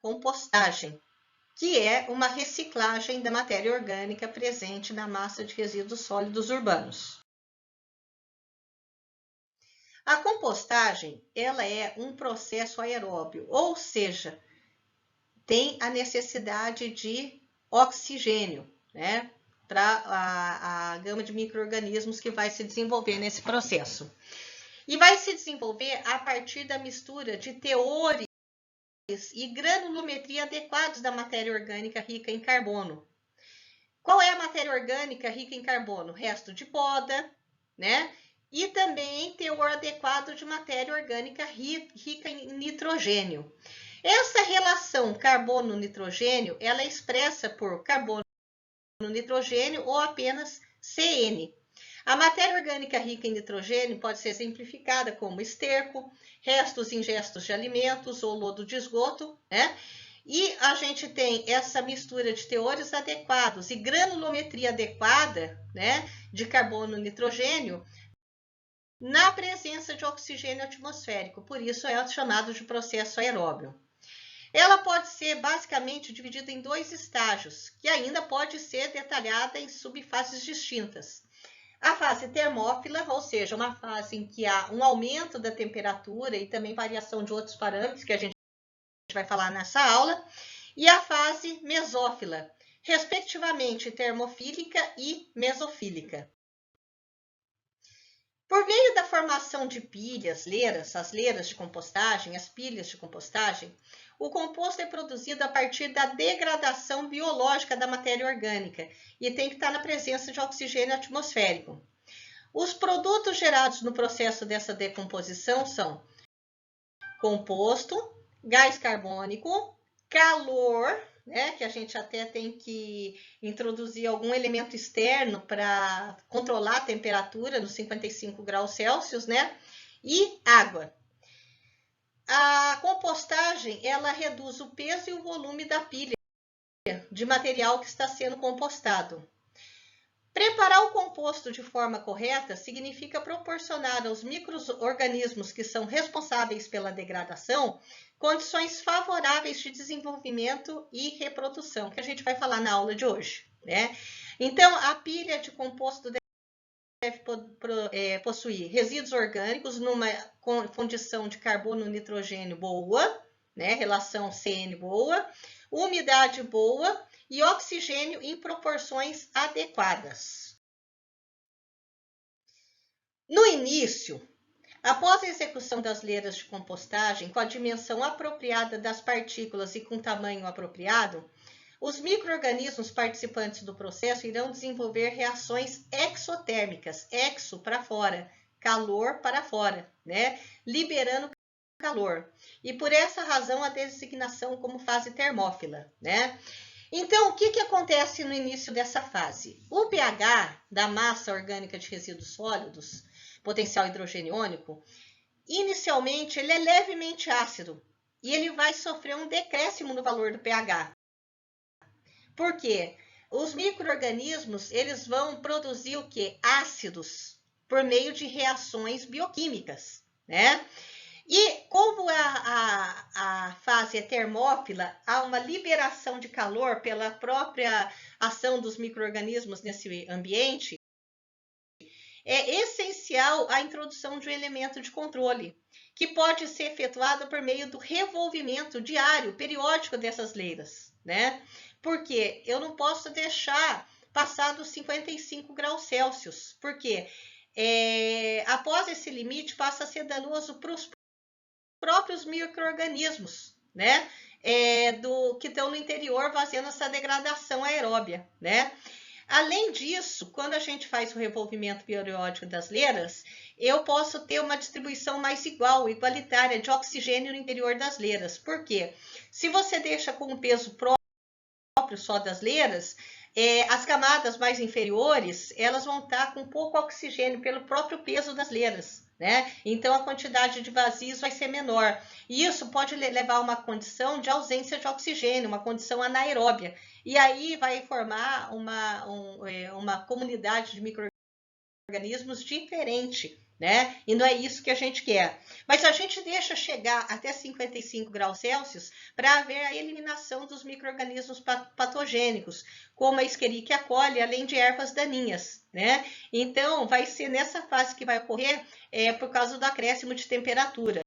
compostagem, que é uma reciclagem da matéria orgânica presente na massa de resíduos sólidos urbanos. A compostagem, ela é um processo aeróbio, ou seja, tem a necessidade de oxigênio, né, para a gama de micro-organismos que vai se desenvolver nesse processo. E vai se desenvolver a partir da mistura de teores e granulometria adequados da matéria orgânica rica em carbono. Qual é a matéria orgânica rica em carbono? Resto de poda, né? E também teor adequado de matéria orgânica rica em nitrogênio. Essa relação carbono-nitrogênio, ela é expressa por carbono-nitrogênio ou apenas CN. A matéria orgânica rica em nitrogênio pode ser exemplificada como esterco, restos ingestos de alimentos ou lodo de esgoto, né? E a gente tem essa mistura de teores adequados e granulometria adequada, né, de carbono e nitrogênio na presença de oxigênio atmosférico. Por isso é chamado de processo aeróbio. Ela pode ser basicamente dividida em dois estágios, que ainda pode ser detalhada em subfases distintas. A fase termófila, ou seja, uma fase em que há um aumento da temperatura e também variação de outros parâmetros que a gente vai falar nessa aula, e a fase mesófila, respectivamente termofílica e mesofílica. Por meio da formação de pilhas, leiras, as leiras de compostagem, as pilhas de compostagem, o composto é produzido a partir da degradação biológica da matéria orgânica e tem que estar na presença de oxigênio atmosférico. Os produtos gerados no processo dessa decomposição são composto, gás carbônico, calor, né, que a gente até tem que introduzir algum elemento externo para controlar a temperatura nos 55 graus Celsius, né, e água. A compostagem, ela reduz o peso e o volume da pilha de material que está sendo compostado. Preparar o composto de forma correta significa proporcionar aos micro-organismos que são responsáveis pela degradação condições favoráveis de desenvolvimento e reprodução, que a gente vai falar na aula de hoje, né? Então, a pilha de composto deve possuir resíduos orgânicos numa condição de carbono-nitrogênio boa, né? Relação CN boa, umidade boa e oxigênio em proporções adequadas. No início, após a execução das leiras de compostagem, com a dimensão apropriada das partículas e com tamanho apropriado, os micro-organismos participantes do processo irão desenvolver reações exotérmicas, exo para fora, calor para fora, né? Liberando calor. E por essa razão a designação como fase termófila, né? Então, o que acontece no início dessa fase? O pH da massa orgânica de resíduos sólidos, potencial hidrogeniônico, inicialmente ele é levemente ácido e ele vai sofrer um decréscimo no valor do pH. Por quê? Os micro-organismos, eles vão produzir o quê? Ácidos por meio de reações bioquímicas, né? E como a fase é termófila, há uma liberação de calor pela própria ação dos micro-organismos nesse ambiente, é essencial a introdução de um elemento de controle, que pode ser efetuado por meio do revolvimento diário, periódico dessas leiras, né? Porque eu não posso deixar passar dos 55 graus Celsius, porque após esse limite passa a ser danoso para os próprios micro-organismos, né? Que estão no interior fazendo essa degradação aeróbia, né? Além disso, quando a gente faz o revolvimento periódico das leiras, eu posso ter uma distribuição mais igualitária de oxigênio no interior das leiras. Por quê? Se você deixa com o peso próprio só das leiras, as camadas mais inferiores, elas vão estar com pouco oxigênio pelo próprio peso das leiras, né? Então, a quantidade de vazios vai ser menor. E isso pode levar a uma condição de ausência de oxigênio, uma condição anaeróbia. E aí vai formar uma comunidade de micro-organismos diferente, né? E não é isso que a gente quer. Mas a gente deixa chegar até 55 graus Celsius para haver a eliminação dos micro-organismos patogênicos, como a Escherichia coli, além de ervas daninhas, né? Então, vai ser nessa fase que vai ocorrer por causa do acréscimo de temperatura.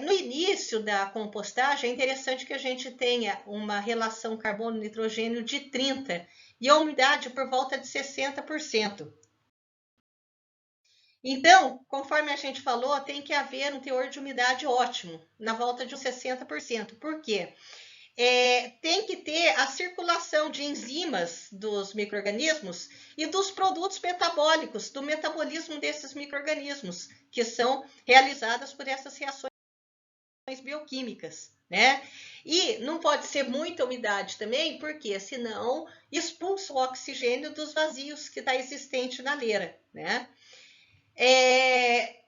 No início da compostagem, é interessante que a gente tenha uma relação carbono-nitrogênio de 30% e a umidade por volta de 60%. Então, conforme a gente falou, tem que haver um teor de umidade ótimo, na volta de uns 60%. Por quê? Tem que ter a circulação de enzimas dos micro-organismos e dos produtos metabólicos, do metabolismo desses micro-organismos, que são realizadas por essas reações bioquímicas, né? E não pode ser muita umidade também, porque senão expulsa o oxigênio dos vazios que está existente na leira, né?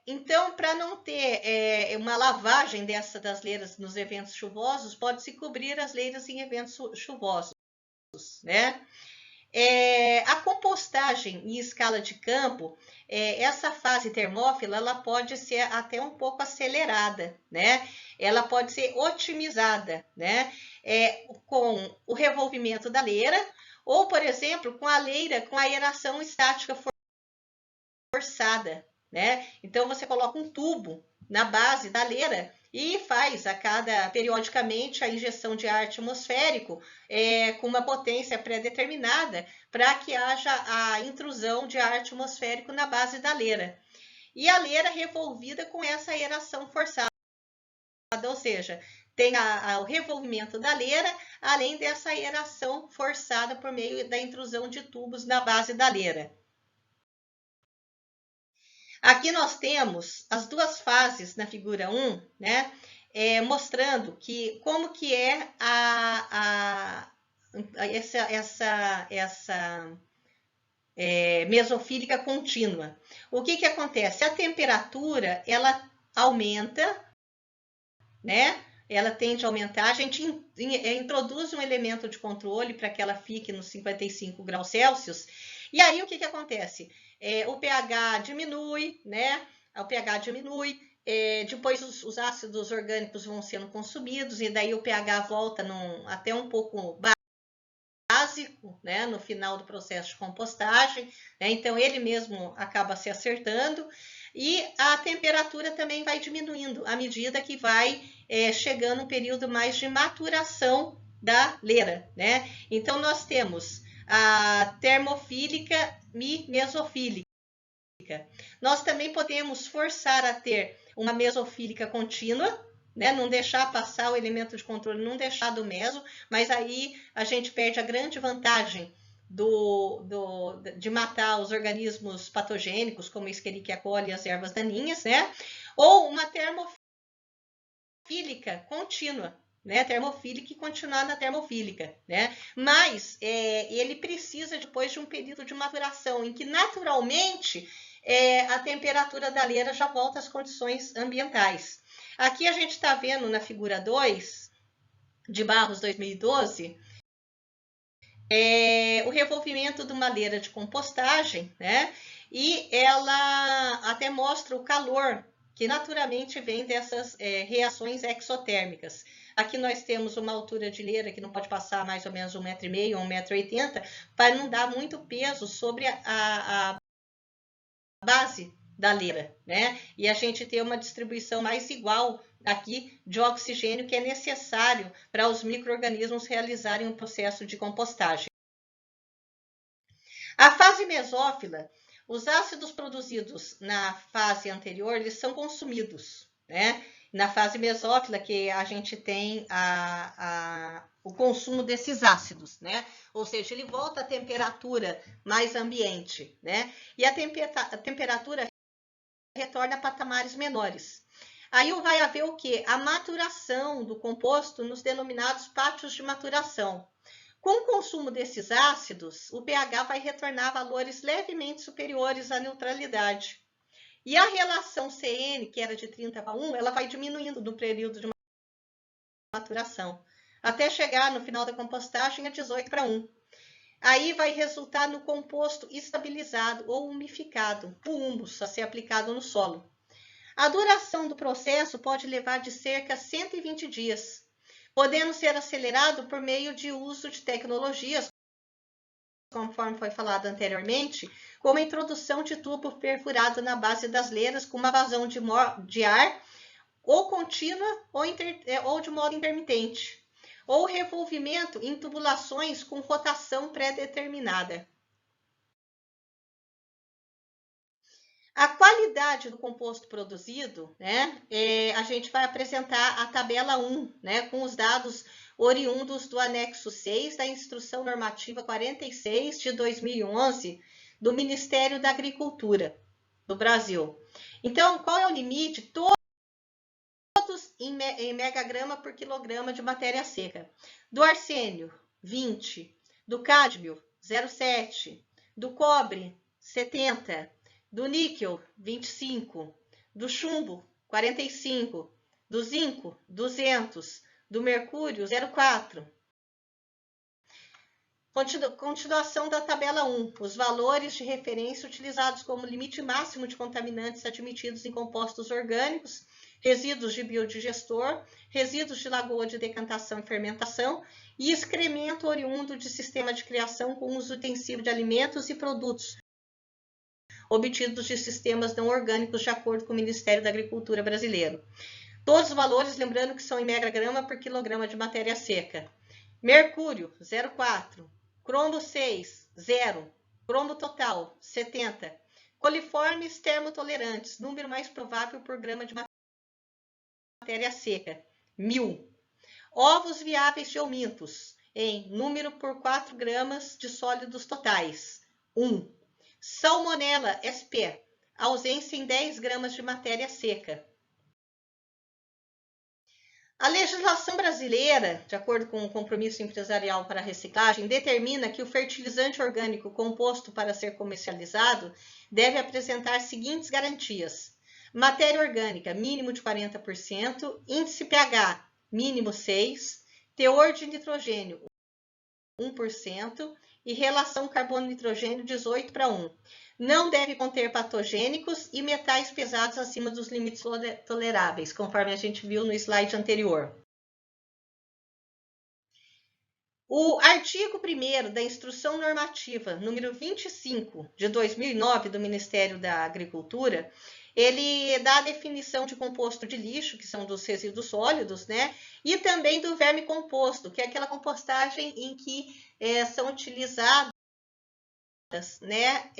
Então, para não ter uma lavagem das leiras nos eventos chuvosos, pode-se cobrir as leiras em eventos chuvosos, né? A compostagem em escala de campo, essa fase termófila, ela pode ser até um pouco acelerada, né? Ela pode ser otimizada, né? Com o revolvimento da leira, ou, por exemplo, com a leira com aeração estática forçada, né? Então, você coloca um tubo na base da leira e faz periodicamente a injeção de ar atmosférico com uma potência pré-determinada para que haja a intrusão de ar atmosférico na base da leira. E a leira revolvida com essa aeração forçada, ou seja, tem o revolvimento da leira, além dessa aeração forçada por meio da intrusão de tubos na base da leira. Aqui nós temos as duas fases na figura 1, né? Mostrando como que é essa mesofílica contínua. O que acontece? A temperatura, ela aumenta, né? Ela tende a aumentar, a gente introduz um elemento de controle para que ela fique nos 55 graus Celsius, e aí o que acontece? O pH diminui, né? O pH diminui, depois os ácidos orgânicos vão sendo consumidos, e daí o pH volta até um pouco básico, né? No final do processo de compostagem, né? Então ele mesmo acaba se acertando, e a temperatura também vai diminuindo à medida que vai chegando um período mais de maturação da leira, né? Então nós temos a termofílica e mesofílica. Nós também podemos forçar a ter uma mesofílica contínua, né? Não deixar passar o elemento de controle, não deixar do meso, mas aí a gente perde a grande vantagem de matar os organismos patogênicos, como a Escherichia coli e as ervas daninhas, né? Ou uma termofílica contínua, né? Termofílica e continuar na termofílica, né? Mas ele precisa depois de um período de maturação, em que naturalmente a temperatura da leira já volta às condições ambientais. Aqui a gente está vendo na figura 2, de Barros 2012, o revolvimento de uma leira de compostagem, né? E ela até mostra o calor que naturalmente vem dessas reações exotérmicas. Aqui nós temos uma altura de leira que não pode passar mais ou menos 1,5 m ou 1,80 m, para não dar muito peso sobre a base da leira, né? E a gente ter uma distribuição mais igual aqui de oxigênio que é necessário para os micro-organismos realizarem um processo de compostagem. A fase mesófila, os ácidos produzidos na fase anterior, eles são consumidos, né? Na fase mesófila que a gente tem o consumo desses ácidos, né? Ou seja, ele volta à temperatura mais ambiente, né? E a temperatura retorna a patamares menores. Aí vai haver o quê? A maturação do composto nos denominados pátios de maturação. Com o consumo desses ácidos, o pH vai retornar a valores levemente superiores à neutralidade. E a relação CN, que era de 30:1, ela vai diminuindo no período de maturação, até chegar no final da compostagem a 18:1. aí vai resultar no composto estabilizado ou umificado, o humus, a ser aplicado no solo. A duração do processo pode levar de cerca a 120 dias, podendo ser acelerado por meio de uso de tecnologias, conforme foi falado anteriormente, como a introdução de tubo perfurado na base das leiras com uma vazão de ar ou contínua ou de modo intermitente, ou revolvimento em tubulações com rotação pré-determinada. A qualidade do composto produzido, né, a gente vai apresentar a tabela 1, né, com os dados oriundos do anexo 6 da Instrução Normativa 46 de 2011 do Ministério da Agricultura do Brasil. Então, qual é o limite? Todos em megagrama por quilograma de matéria seca. Do arsênio, 20. Do cádmio, 0,7. Do cobre, 70. Do níquel, 25. Do chumbo, 45. Do zinco, 200. Do mercúrio, 0,4. Continuação da tabela 1. Os valores de referência utilizados como limite máximo de contaminantes admitidos em compostos orgânicos, resíduos de biodigestor, resíduos de lagoa de decantação e fermentação e excremento oriundo de sistema de criação com uso intensivo de alimentos e produtos obtidos de sistemas não orgânicos de acordo com o Ministério da Agricultura brasileiro. Todos os valores, lembrando que são em megagrama por quilograma de matéria seca. Mercúrio, 0,4. Cromo 6, 0. Cromo total, 70. Coliformes termotolerantes, número mais provável por grama de matéria seca, 1000. Ovos viáveis de eumintos, em número por 4 gramas de sólidos totais, 1. Salmonella sp, ausência em 10 gramas de matéria seca. A legislação brasileira, de acordo com o compromisso empresarial para a reciclagem, determina que o fertilizante orgânico composto para ser comercializado deve apresentar as seguintes garantias: matéria orgânica mínimo de 40%, índice pH mínimo 6, teor de nitrogênio 1% e relação carbono-nitrogênio 18:1. Não deve conter patogênicos e metais pesados acima dos limites toleráveis, conforme a gente viu no slide anterior. O artigo 1º da Instrução Normativa número 25 de 2009 do Ministério da Agricultura, ele dá a definição de composto de lixo, que são dos resíduos sólidos, né? E também do verme composto, que é aquela compostagem em que são utilizadas, né,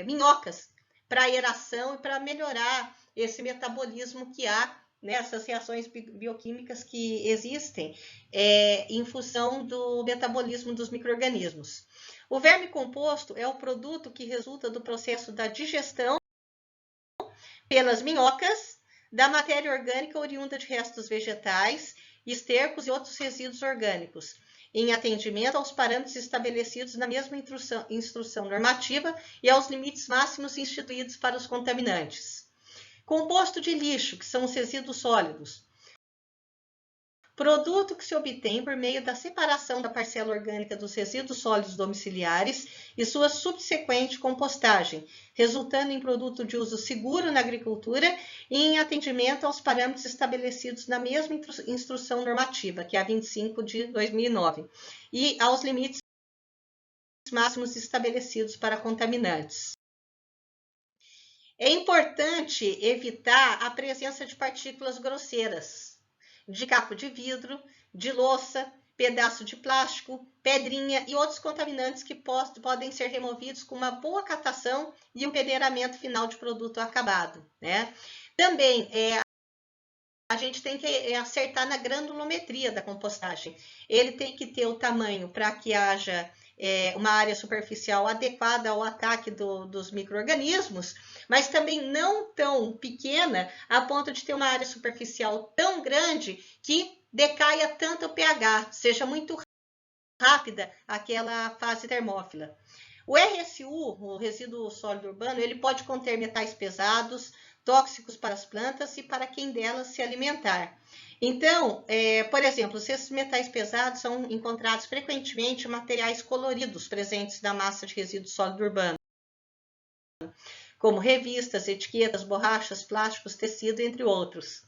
minhocas para aeração e para melhorar esse metabolismo que há, né, essas reações bioquímicas que existem em função do metabolismo dos micro-organismos. O verme composto é o produto que resulta do processo da digestão pelas minhocas da matéria orgânica oriunda de restos vegetais, estercos e outros resíduos orgânicos, em atendimento aos parâmetros estabelecidos na mesma instrução normativa e aos limites máximos instituídos para os contaminantes. Composto de lixo, que são os resíduos sólidos. Produto que se obtém por meio da separação da parcela orgânica dos resíduos sólidos domiciliares e sua subsequente compostagem, resultando em produto de uso seguro na agricultura e em atendimento aos parâmetros estabelecidos na mesma instrução normativa, que é a 25 de 2009, e aos limites máximos estabelecidos para contaminantes. É importante evitar a presença de partículas grosseiras, de caco de vidro, de louça, pedaço de plástico, pedrinha e outros contaminantes que podem ser removidos com uma boa catação e um peneiramento final de produto acabado, né? Também a gente tem que acertar na granulometria da compostagem. Ele tem que ter o tamanho para que haja uma área superficial adequada ao ataque dos micro-organismos, mas também não tão pequena a ponto de ter uma área superficial tão grande que decaia tanto o pH, seja muito rápida aquela fase termófila. O RSU, o resíduo sólido urbano, ele pode conter metais pesados, tóxicos para as plantas e para quem delas se alimentar. Então, por exemplo, esses metais pesados são encontrados frequentemente em materiais coloridos presentes na massa de resíduo sólido urbano, como revistas, etiquetas, borrachas, plásticos, tecido, entre outros.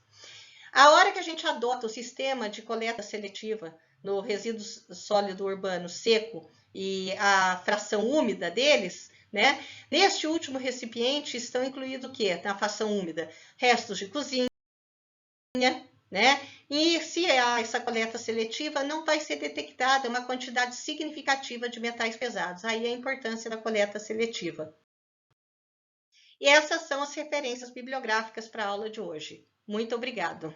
A hora que a gente adota o sistema de coleta seletiva no resíduo sólido urbano seco e a fração úmida deles, né? Neste último recipiente estão incluídos o quê? Na fração úmida, restos de cozinha, né? E se há essa coleta seletiva, não vai ser detectada uma quantidade significativa de metais pesados. Aí a importância da coleta seletiva. E essas são as referências bibliográficas para a aula de hoje. Muito obrigado.